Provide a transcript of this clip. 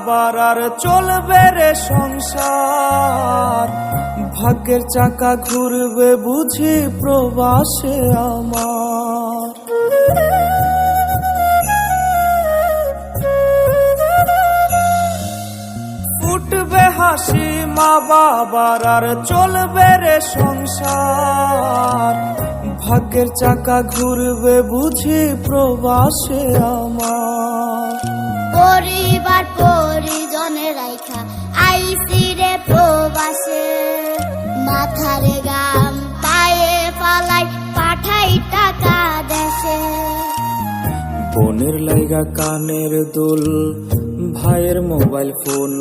বাবার আর চলবে রে সংসার, ভাগ্যের চাকা ঘুরবে বুঝি প্রবাসে আমার। উঠবে হাসি মা বাবার আর চলবে রে সংসার, ভাগ্যের চাকা ঘুরবে বুঝি প্রবাসে আমার। পরিবার পরিজনের রাইখা আইসি রে প্রবাসে, মাথারে গাম পায়ে পালাই পাঠাই টাকা দেশে। বোনের লাইগা কানের দুল, ভাইয়ের মোবাইল ফোন,